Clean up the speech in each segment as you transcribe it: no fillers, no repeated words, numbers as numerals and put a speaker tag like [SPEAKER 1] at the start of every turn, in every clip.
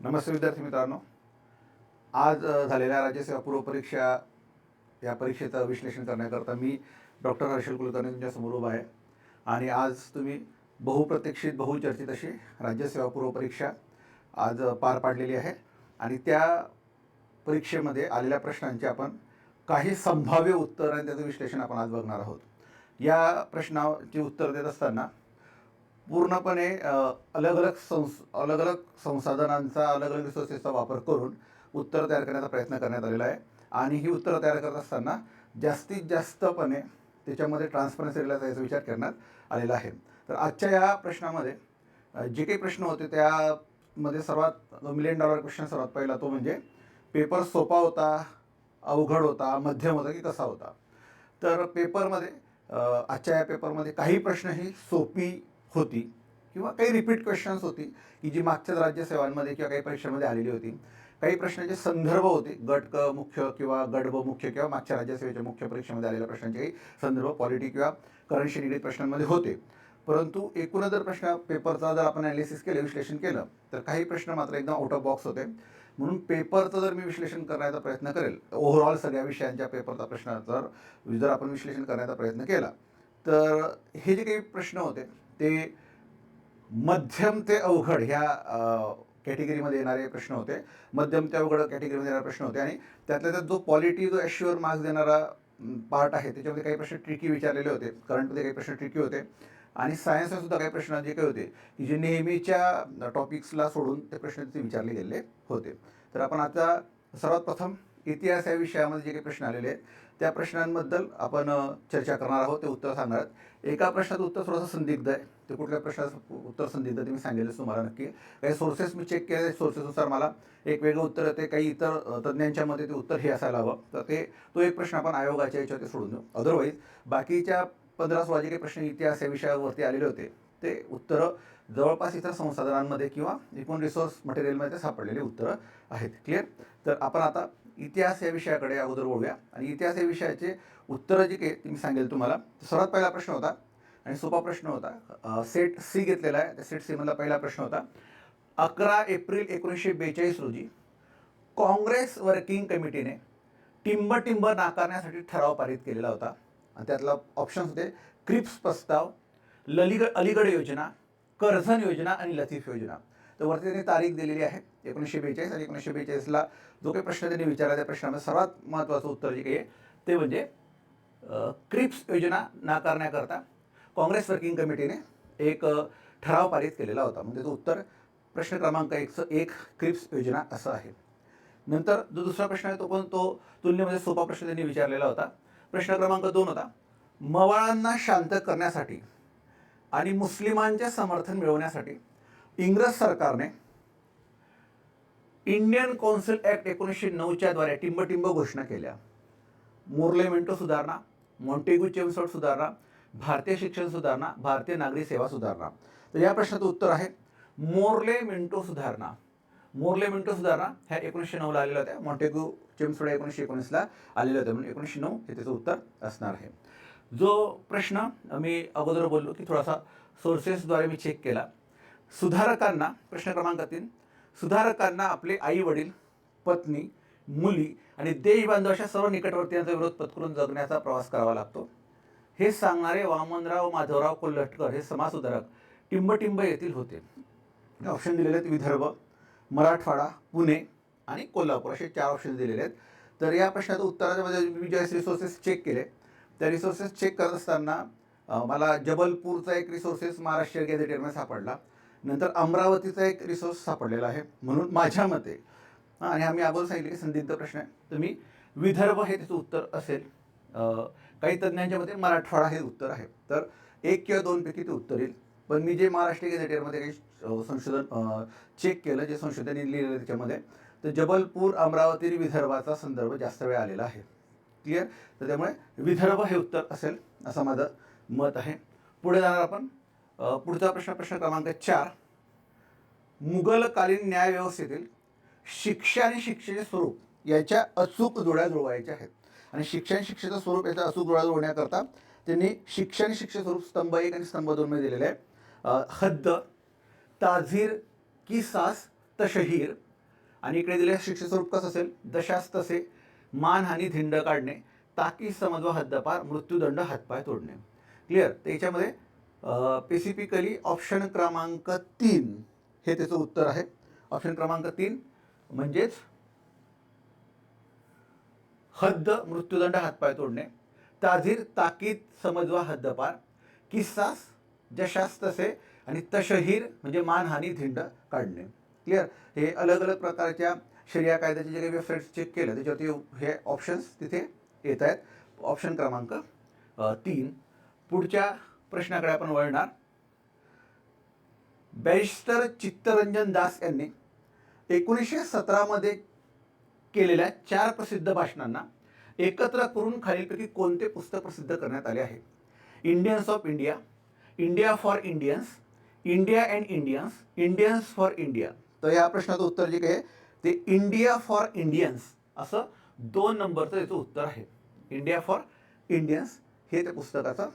[SPEAKER 1] नमस्ते विद्यार्थी मित्रांनो. आज झालेल्या राज्यसेवा पूर्व परीक्षा या परीक्षेचं विश्लेषण करण्याकरता मी डॉक्टर हर्षल कुलकर्णी तुमच्यासमोर उभा आहे. आणि आज तुम्ही बहुप्रतीक्षित बहुचर्चित अशी राज्यसेवा पूर्व परीक्षा आज पार पाडलेली आहे. आणि त्या परीक्षेमध्ये आलेल्या प्रश्नांची आपण काही संभाव्य उत्तर आणि त्याचं विश्लेषण आपण आज बघणार आहोत. या प्रश्नाची उत्तर देत असताना पूर्णपणे अलग अलग संसाधनांचा अलग अलग रिसोर्सेसचा वापर करून उत्तर तयार करण्याचा प्रयत्न करण्यात आलेला आहे. आणि ही उत्तरं तयार करत असताना जास्तीत जास्तपणे त्याच्यामध्ये ट्रान्सपरन्सी याचा विचार करण्यात आलेला आहे. तर आजच्या या प्रश्नामध्ये जे काही प्रश्न होते त्यामध्ये सर्वात $1,000,000 क्वेश्चन सर्वात पहिला तो म्हणजे पेपर सोपा होता, अवघड होता, मध्यम होता की कसा होता. तर पेपरमध्ये आजच्या या पेपरमध्ये काही प्रश्न ही सोपी होती किंवा काही रिपीट क्वेश्चन्स होती की जी मागच्याच राज्यसेवांमध्ये किंवा काही परीक्षांमध्ये आलेली होती. काही प्रश्नांचे संदर्भ होते, गट क मुख्य किंवा गट ब मुख्य किंवा मागच्या राज्यसेवेच्या मुख्य परीक्षेमध्ये आलेल्या प्रश्नांचे काही संदर्भ पॉलिटी किंवा करंटशी निगडीत प्रश्नांमध्ये होते. परंतु एकूण जर प्रश्न पेपरचा जर आपण ॲनालिसिस केलं, विश्लेषण केलं, तर काही प्रश्न मात्र एकदम आउट ऑफ बॉक्स होते. म्हणून पेपरचं जर मी विश्लेषण करण्याचा प्रयत्न करेल, ओव्हरऑल सगळ्या विषयांच्या पेपरचा प्रश्न जर आपण विश्लेषण करण्याचा प्रयत्न केला, तर हे जे काही प्रश्न होते ते मध्यम ते अवघड ह्या कॅटेगरीमध्ये येणारे प्रश्न होते. मध्यम ते अवघड कॅटेगरीमध्ये येणारे प्रश्न होते. आणि त्यातल्या त्यात जो पॉलिटी जो ॲश्युअर मार्क्स देणारा पार्ट आहे त्याच्यामध्ये काही प्रश्न ट्रिकी विचारलेले होते. करंटमध्ये काही प्रश्न ट्रिकी होते. आणि सायन्सला सुद्धा काही प्रश्न जे काही होते की जे नेहमीच्या टॉपिक्सला सोडून ते प्रश्न तिथे विचारले गेलेले होते. तर आपण आता सर्वात प्रथम इतिहास या विषयामध्ये जे काही प्रश्न आलेले आहेत त्या प्रश्नांबद्दल आपण चर्चा करणार आहोत, ते उत्तर सांगणार आहोत. एका प्रश्नाचं उत्तर थोडंसं संदिग्ध आहे. ते कुठल्या प्रश्नाचं उत्तर संदिग्ध ते मी सांगेलच तुम्हाला नक्की. काही सोर्सेस मी चेक केले, सोर्सेसनुसार मला एक वेगळं उत्तर येते, काही इतर तज्ज्ञांच्या मते ते उत्तर हे असायला हवं. तर तो एक प्रश्न आपण आयोगाच्या याच्यावरती सोडून देऊ. अदरवाईज बाकीच्या 15-16 जे काही प्रश्न इतिहास या विषयावरती आलेले होते ते उत्तरं जवळपास इतर संसाधनांमध्ये किंवा एकूण रिसोर्स मटेरियलमध्ये सापडलेले उत्तरं आहेत. क्लिअर. तर आपण आता इतिहास या विषयाकडे अगोदर वळूया. आणि इतिहास या विषयाचे उत्तरं जे काही मी सांगेल तुम्हाला. सर्वात पहिला प्रश्न होता आणि सोपा प्रश्न होता. सेट सी घेतलेला आहे. त्या सेट सी मधला पहिला प्रश्न होता. 11 एप्रिल 1942 रोजी काँग्रेस वर्किंग कमिटीने टिंब नाकारण्यासाठी ठराव पारित केलेला होता. आणि त्यातला ऑप्शन्स होते क्रिप्स प्रस्ताव, अलीगड योजना, कर्झन योजना आणि लतीफ योजना. तर वरती त्यांनी तारीख दिलेली आहे 1942. आणि 1942ला जो काही प्रश्न त्यांनी विचारला त्या प्रश्नामध्ये सर्वात महत्त्वाचं उत्तर जे काही आहे ते म्हणजे क्रिप्स योजना नाकारण्याकरता काँग्रेस वर्किंग कमिटीने एक ठराव पारित केलेला होता. म्हणजे तो उत्तर प्रश्न क्रमांक 1 क्रिप्स योजना असं आहे. नंतर जो दुसरा प्रश्न आहे तो पण तो तुलनेमध्ये सोपा प्रश्न त्यांनी विचारलेला होता. प्रश्न क्रमांक 2 होता. मवाळांना शांत करण्यासाठी आणि मुस्लिमांचे समर्थन मिळवण्यासाठी इंग्रज सरकारने इंडियन कौन्सिल ॲक्ट 1909च्या द्वारे टिंब घोषणा केल्या. मोर्ले मिंटो सुधारणा, मॉन्टेग्यू चेम्सफोर्ड सुधारणा, भारतीय शिक्षण सुधारणा, भारतीय नागरी सेवा सुधारणा. तर या प्रश्नाचं उत्तर आहे मोर्ले मिंटो सुधारणा. मोर्ले मिंटो सुधारणा ह्या 1909ला आलेल्या होत्या. मॉन्टेग्यू चेम्सफोर्ड 1919ला आलेल्या होत्या. म्हणून 1909 हे त्याचं उत्तर असणार आहे. जो प्रश्न मी अगोदर बोललो की थोडासा सोर्सेसद्वारे मी चेक केला. सुधारकांना, प्रश्न क्रमांक 3, सुधारकांना आपले आई वडील, पत्नी, मुली आणि देशबांधव अशा सर्व निकटवर्तीयांचा विरोध पत्करून जगण्याचा प्रवास करावा लागतो. हे सांगणारे वामनराव माधवराव कोल्हटकर हे समाजसुधारक टिंब येथील होते. ऑप्शन दिलेले आहेत विदर्भ, मराठवाडा, पुणे आणि कोल्हापूर असे 4 ऑप्शन दिलेले आहेत. तर या प्रश्नाचं उत्तराच्या मध्ये मी ज्या रिसोर्सेस चेक केले त्या रिसोर्सेस चेक करत असताना मला जबलपूरचा एक रिसोर्सेस महाराष्ट्र गॅझेटेडमध्ये सापडला. नंतर अमरावतीचा एक रिसोर्स सापडलेला आहे. म्हणून माझ्या मते आणि आम्ही अगोदर सांगितले की संदिग्ध प्रश्न आहे, तर मी विदर्भ हे त्याचं उत्तर असेल. काही तज्ज्ञांच्या मते मराठवाडा हे उत्तर आहे. तर 1 किंवा 2 पैकी ते उत्तर येईल. पण मी जे महाराष्ट्र गॅझेटेडमध्ये काही संशोधन चेक केलं, जे संशोधन लिहिलेलं त्याच्यामध्ये, तर जबलपूर, अमरावती, विदर्भाचा संदर्भ जास्त वेळ आलेला आहे. क्लिअर. तर त्यामुळे विदर्भ हे उत्तर असेल असं माझं मत आहे. पुढे जाणार आपण. पुढचा प्रश्न क्रमांक 4. मुघलकालीन न्यायव्यवस्थेतील शिक्षा आणि शिक्षेचे स्वरूप याच्या अचूक जोड्या जुळवायच्या आहेत. आणि शिक्षा आणि शिक्षेचं स्वरूप याचा अचूक जोड्या जुळवण्याकरता त्यांनी शिक्षा आणि शिक्षेचं स्वरूप स्तंभ 1 आणि स्तंभ 2 मध्ये दिलेले आहे. हद्द, ताझीर, किसास, तशहीर आणि इकडे दिले शिक्षे स्वरूप कसं असेल, जशास तसे, मानहानी धिंड काढणे, ताकी समज व हद्दपार, मृत्यूदंड, हातपाय तोडणे. क्लिअर. तर याच्यामध्ये स्पेसिफिकली ऑप्शन क्रमांक 3 हे त्याचं उत्तर आहे. ऑप्शन क्रमांक 3 म्हणजेच हद्द, मृत्यूदंड, हातपाय तोडणे, ताझीर, ताकीद, समज व हद्दपार, किस्सास, जशास तसे आणि तशहीर म्हणजे मानहानी धिंड काढणे. क्लिअर. हे अलग अलग प्रकारच्या शरिया कायद्याचे जे काही वेबसाईट्स चेक केलं त्याच्यावरती हे ऑप्शन्स तिथे येत आहेत. ऑप्शन क्रमांक 3. पुढच्या प्रश्नाकडे आपण वळणार. बॅरिस्टर चित्तरंजन दास यांनी 1917 मध्ये केलेल्या 4 प्रसिद्ध भाषणांना एकत्र करून खालीलपैकी कोणते पुस्तक प्रसिद्ध करण्यात आले आहे? Indians of India, India for Indians, India and Indians, Indians for India. तर या प्रश्नाचं उत्तर जे काही आहे ते इंडिया फॉर इंडियन्स असं 2 नंबरचं याचं उत्तर आहे. इंडिया फॉर इंडियन्स हे त्या पुस्तकाचं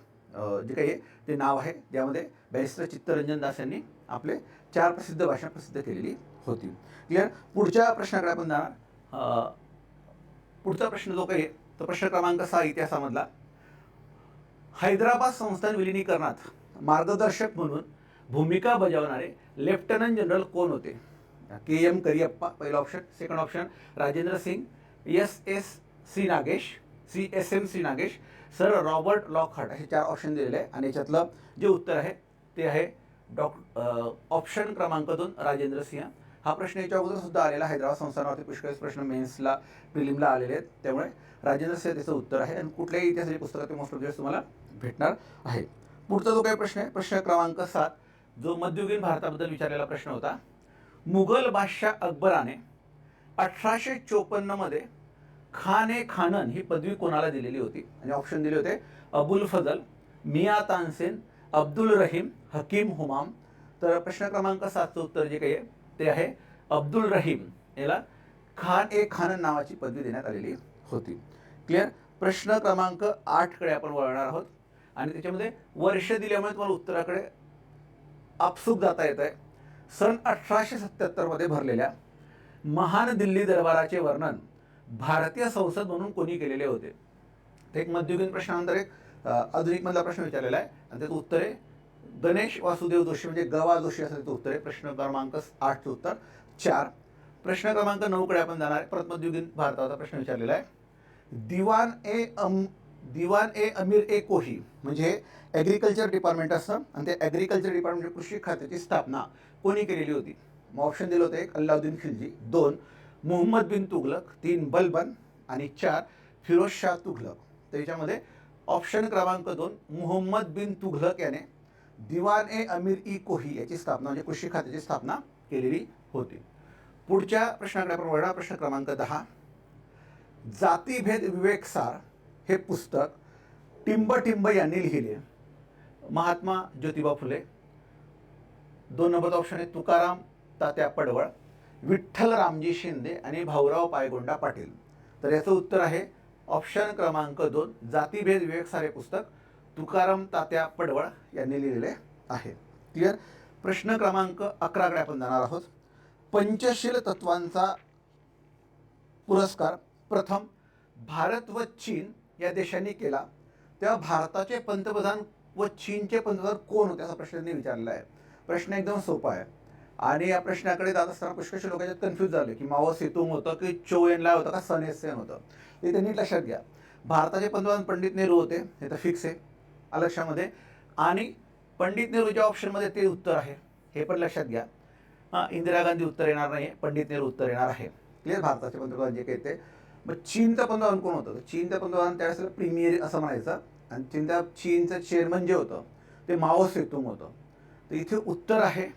[SPEAKER 1] जे काही आहे ते नाव आहे, ज्यामध्ये बॅरिस्टर चित्तरंजन दास यांनी आपले 4 प्रसिद्ध भाषण प्रसिद्ध केलेली होती. क्लिअर. पुढच्या प्रश्नाकडे आपण जाणार. पुढचा प्रश्न जो काही आहे तो प्रश्न क्रमांक 6 इतिहासामधला. हैदराबाद संस्थान विलिनीकरणात मार्गदर्शक म्हणून भूमिका बजावणारे लेफ्टनंट जनरल कोण होते? के.एम. करियप्पा पहिला option. Second option Rajendra Singh, S S C. Nagesh, C S M C. Nagesh, sir Robert Lockhart. असे 4 ऑप्शन दिलेले आहे आणि याच्यातलं जे उत्तर आहे ते आहे ऑप्शन क्रमांक 2 राजेंद्र सिंह. हा प्रश्न याच्या अगोदर सुद्धा आलेला. हैदराबाद संस्थानावरती पुष्कळ प्रश्न मेन्सला प्रिलिमला आलेले आहेत, त्यामुळे राजेंद्र सिंह त्याचं उत्तर आहे आणि कुठल्याही इतिहासाच्या पुस्तकात ते मोस्ट ऑफ दिवस तुम्हाला भेटणार आहे. पुढचा जो काही प्रश्न आहे प्रश्न क्रमांक 7 जो मध्ययुगीन भारताबद्दल विचारलेला प्रश्न होता. मुघल बादशाह अकबराने 1854 मध्ये खान ए खानन ही पदवी कोणाला दिलेली होती? आणि ऑप्शन दिले होते अबुल फजल, मियाँ तानसेन, अब्दुल रहीम, हकीम हुमाम. तर प्रश्न क्रमांक 7चं उत्तर जे काही आहे ते आहे अब्दुल रहीम याला खान ए खानन नावाची पदवी देण्यात आलेली होती. क्लिअर. प्रश्न क्रमांक 8 कडे आपण वळणार आहोत आणि त्याच्यामध्ये वर्ष दिल्यामुळे तुम्हाला उत्तराकडे आपसूक जाता येत आहे. सन 1877 मध्ये भरलेल्या महान दिल्ली दरबाराचे वर्णन भारतीय संसद म्हणून कोणी केलेले होते? ते एक मध्ययुगीन प्रश्नानंतर एक आधुनिक मधला प्रश्न विचारलेला आहे आणि त्याचं उत्तर आहे गणेश वासुदेव जोशी म्हणजे गवा जोशी असं त्याचं उत्तर आहे. प्रश्न क्रमांक 8चं उत्तर 4. प्रश्न क्रमांक 9 कडे आपण जाणार आहे. परत मध्ययुगीन भारताचा प्रश्न विचारलेला आहे. दिवान ए अमीर ए कोही म्हणजे ॲग्रिकल्चर डिपार्टमेंट असतं आणि ते ॲग्रिकल्चर डिपार्टमेंट कृषी खात्याची स्थापना कोणी केलेली होती? मग ऑप्शन दिलं होतं. 1 अल्लाउद्दीन खिलजी, 2 मुहम्मद बिन तुगलक, 3 बलबन आणि 4 फिरोज शाह तुघलक. तर याच्यामध्ये ऑप्शन क्रमांक 2 मुहम्मद बिन तुघलक याने दिवान ए अमीर ई कोही याची स्थापना म्हणजे कृषी खात्याची स्थापना केलेली होती. पुढच्या प्रश्नाकडे आपण वळणार. प्रश्न क्रमांक 10 जातीभेद विवेकसार हे पुस्तक टिंब यांनी लिहिले. महात्मा ज्योतिबा फुले. 2 नंबरचा ऑप्शन आहे तुकाराम तात्या पडवळ, विठ्ठल रामजी शिंदे आणि भाऊराव पायगोंडा पाटील. तर याचं उत्तर आहे ऑप्शन क्रमांक 2 जातीभेद विवेकसार हे पुस्तक तुकाराम तात्या पडवळ यांनी लिहिलेले आहे. क्लिअर. प्रश्न क्रमांक 11 कडे आपण जाणार आहोत. पंचशील तत्वांचा पुरस्कार प्रथम भारत व चीन या देशांनी केला, तेव्हा भारताचे पंतप्रधान व चीनचे पंतप्रधान कोण होते असा प्रश्न त्यांनी विचारलेला आहे. प्रश्न एकदम सोपा आहे आणि या प्रश्नाकडे जात असताना पुष्कळ लोक याच्यात कन्फ्यूज झाले की माओ सेतुंग होतं की चो एन लाय होतं का सन एस सेन होतं. ते त्यांनी लक्षात घ्या. भारताचे पंतप्रधान पंडित नेहरू होते हे तर फिक्स आहे लक्षामध्ये आणि पंडित नेहरूच्या ऑप्शनमध्ये ते उत्तर आहे हे पण लक्षात घ्या. इंदिरा गांधी उत्तर येणार नाही, पंडित नेहरू उत्तर येणार आहे. क्लिअर. भारताचे पंतप्रधान जे काही ते. मग चीनचं पंतप्रधान कोण होतं? चीनचं पंतप्रधान त्यावेळेस प्रीमियर असं म्हणायचं आणि चीनचं चेअरमन जे होतं ते माओ सेतुंग होतं. तर इथे उत्तर आहे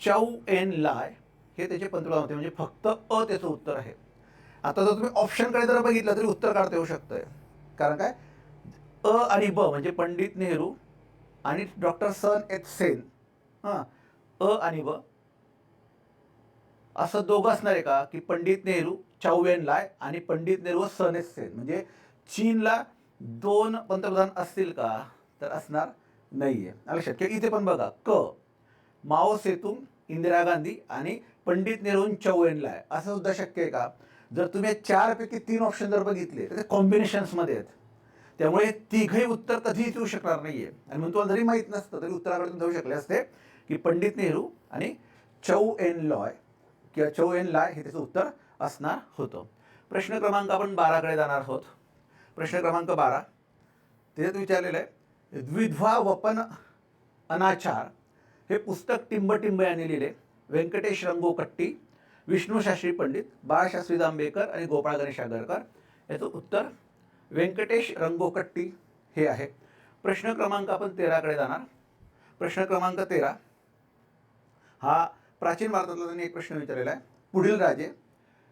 [SPEAKER 1] चौ एन लाय हे त्याचे पंतप्रधान होते म्हणजे फक्त त्याचं उत्तर आहे. आता जर तुम्ही ऑप्शनकडे जर बघितलं तरी उत्तर काढता येऊ शकतंय. कारण काय आणि ब म्हणजे पंडित नेहरू आणि डॉक्टर सन एच सेन आणि ब असं दोघं असणार आहे का की पंडित नेहरू चौ एन लाय आणि पंडित नेहरू सन एच सेन म्हणजे चीनला 2 पंतप्रधान असतील का? तर असणार नाहीये. लक्षात घ्या. इथे पण बघा क माओ सेतुंग, इंदिरा गांधी आणि पंडित नेहरू चौएनला आहे, असं सुद्धा शक्य आहे का? जर तुम्ही 4पैकी 3 ऑप्शन जर बघितले तर ते कॉम्बिनेशन्समध्ये आहेत, त्यामुळे हे तिघही उत्तर कधीच येऊ शकणार नाहीये. आणि म्हणून तुम्हाला जरी माहीत नसतं तरी उत्तराकडे तुम्ही जाऊ शकले असते की पंडित नेहरू आणि चौएनलॉय किंवा चौएनलाय हे त्याचं उत्तर असणार होतं. प्रश्न क्रमांक आपण 12कडे जाणार आहोत. प्रश्न क्रमांक 12 त्याच्यात विचारलेलं आहे, द्विध्वा वपन अनाचार हे पुस्तक टिंब यांनी लिहिले. व्यंकटेश रंगोकट्टी, विष्णुशास्त्री पंडित, बाळशास्त्री जांभेकर आणि गोपाळ गणेश आगरकर. याचं उत्तर व्यंकटेश रंगोकट्टी हे आहे. प्रश्न क्रमांक आपण 13कडे जाणार. प्रश्न क्रमांक 13 हा प्राचीन भारतातला त्यांनी एक प्रश्न विचारलेला आहे. पुढील राजे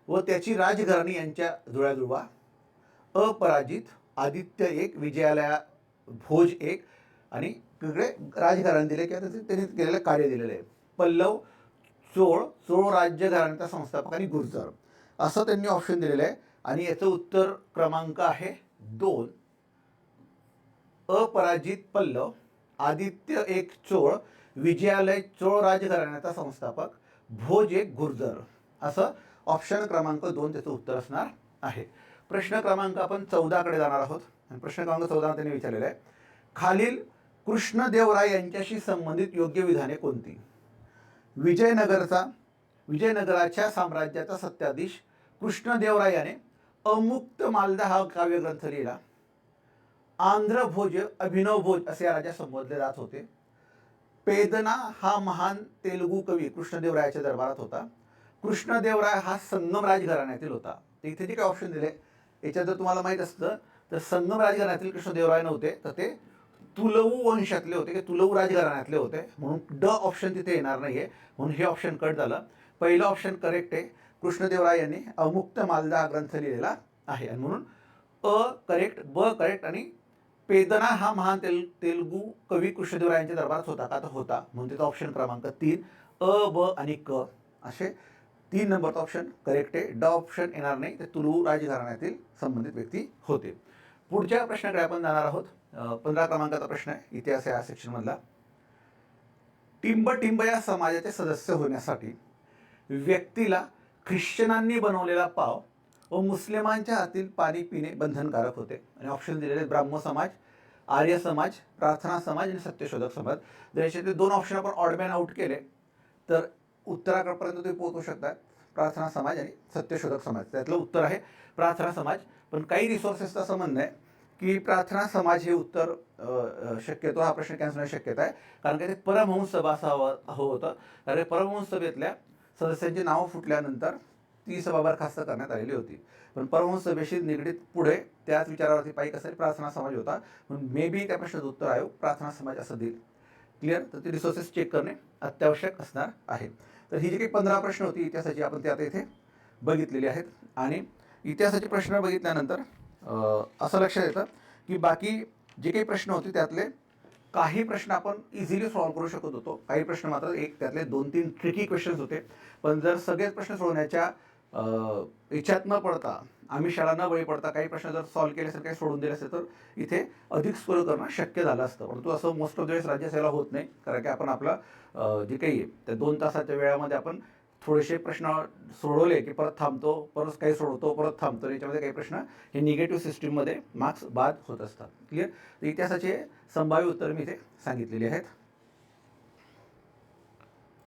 [SPEAKER 1] व त्याची राजघराणी यांच्या जुळ्याजुळवा. अपराजित, आदित्य एक, विजयालया भोज एक आणि वेगळे राजघराणे दिले किंवा त्यांनी केलेलं कार्य दिलेलं आहे. पल्लव, चोळ राज्य घराण्याचा संस्थापक आणि गुर्जर असं त्यांनी ऑप्शन दिलेलं आहे. आणि याचं उत्तर क्रमांक आहे 2. अपराजित पल्लव, आदित्य एक चोळ, विजयालय चोळ राजघराण्याचा संस्थापक, भोज एक गुर्जर असं ऑप्शन क्रमांक 2 त्याचं उत्तर असणार आहे. प्रश्न क्रमांक आपण 14कडे जाणार आहोत. आणि प्रश्न क्रमांक 14 त्यांनी विचारलेला आहे, खालील कृष्णदेवराय यांच्याशी संबंधित योग्य विधाने कोणती? विजयनगराच्या साम्राज्याचा सत्ताधीश कृष्णदेवरायाने अमुक्त मालदा हा काव्यग्रंथ लिहिला. आंध्रभोज, अभिनव भोज असे या राजा संबोधले जात होते. पेदना हा महान तेलुगू कवी कृष्णदेवरायाच्या दरबारात होता. कृष्णदेवराय हा संगम राजघराण्यातील होता. तर इथे जे काही ऑप्शन दिले याच्यात जर तुम्हाला माहीत असतं तर संगम राजघराण्यातील कृष्णदेवराय नव्हते, तर ते तुलवू वंशातले होते की तुलवू राजघराण्यातले होते, म्हणून ड ऑप्शन तिथे येणार नाहीये, म्हणून हे ऑप्शन कट झालं. पहिलं ऑप्शन करेक्ट आहे. कृष्णदेवराय यांनी अमुक्त मालदा हा ग्रंथ लिहिलेला आहे. आणि म्हणून अ करेक्ट, ब करेक्ट आणि पेदना हा महान तेलुगू कवी कृष्णदेवरायांच्या दरबारात होता का? तर होता, म्हणून तिथं ऑप्शन क्रमांक 3 अ, ब आणि क असे 3 नंबरचा ऑप्शन करेक्ट आहे. ड ऑप्शन येणार नाही, ते तुलू राजघराण्यातील संबंधित व्यक्ती होते. पुढच्या प्रश्नाकडे आपण जाणार आहोत. 15 क्रमांकाचा प्रश्न आहे, इतिहास या सेक्शनमधला. टिंब या समाजाचे सदस्य होण्यासाठी व्यक्तीला ख्रिश्चनांनी बनवलेला पाव व मुस्लिमांच्या हातील पाणी पिणे बंधनकारक होते. आणि ऑप्शन दिलेले ब्राह्म समाज, आर्य समाज, प्रार्थना समाज आणि सत्यशोधक समाज. जर याच्यातले 2 ऑप्शन आपण ऑडमॅन आउट केले तर उत्तराकडपर्यंत तुम्ही पोहोचू शकता. प्रार्थना समाज आणि सत्यशोधक समाज, त्यातलं उत्तर आहे प्रार्थना समाज. पण काही रिसोर्सेसचं असं म्हणणं आहे की प्रार्थना समाज हे उत्तर शक्यतो हा प्रश्न कॅन्सल होण्याची शक्यता आहे, कारण की ते परमहंस सभा असावं होतं. कारण परमहंस सभेतल्या सदस्यांची नावं फुटल्यानंतर ती सभा बरखास्त करण्यात आलेली होती. पण परमहंस सभेशी निगडीत पुढे त्याच विचारावरती पाहिजे असेल प्रार्थना समाज होता, म्हणून मे बी त्या प्रश्नाचं उत्तर आयोग प्रार्थना समाज असं देईल. क्लिअर? तर ते रिसोर्सेस चेक करणे अत्यावश्यक असणार आहे. तर ही जी काही 15 प्रश्न होती इतिहासाची आपण ते आता इथे बघितलेली आहेत. आणि इतिहासाचे प्रश्न बघितल्यानंतर असं लक्षात येतं की बाकी जे काही प्रश्न होते त्यातले काही प्रश्न आपण इझिली सॉल्व्ह करू शकत होतो. काही प्रश्न मात्र त्यातले 2-3 ट्रिकी क्वेश्चन्स होते. पण जर सगळेच प्रश्न सोडवण्याच्या इच्छात न पडता, आमिषाला न बळी पडता काही प्रश्न जर सॉल्व्ह केले असेल, काही सोडून दिले असेल, तर इथे अधिक स्कोर करणं शक्य झालं असतं. परंतु असं मोस्ट ऑफ द वेळेस राज्यसेवेला होत नाही, कारण की आपण आपलं जे काही आहे त्या 2 तासाच्या वेळामध्ये आपण थोडेसे प्रश्न सोडवले की परत थांबतो, परत काही सोडवतो, परत थांबतो. याच्यामध्ये काही प्रश्न हे निगेटिव्ह सिस्टीममध्ये मार्क्स बाद होत असतात. क्लिअर? तर इतिहासाचे संभाव्य उत्तर मी इथे सांगितलेले आहेत.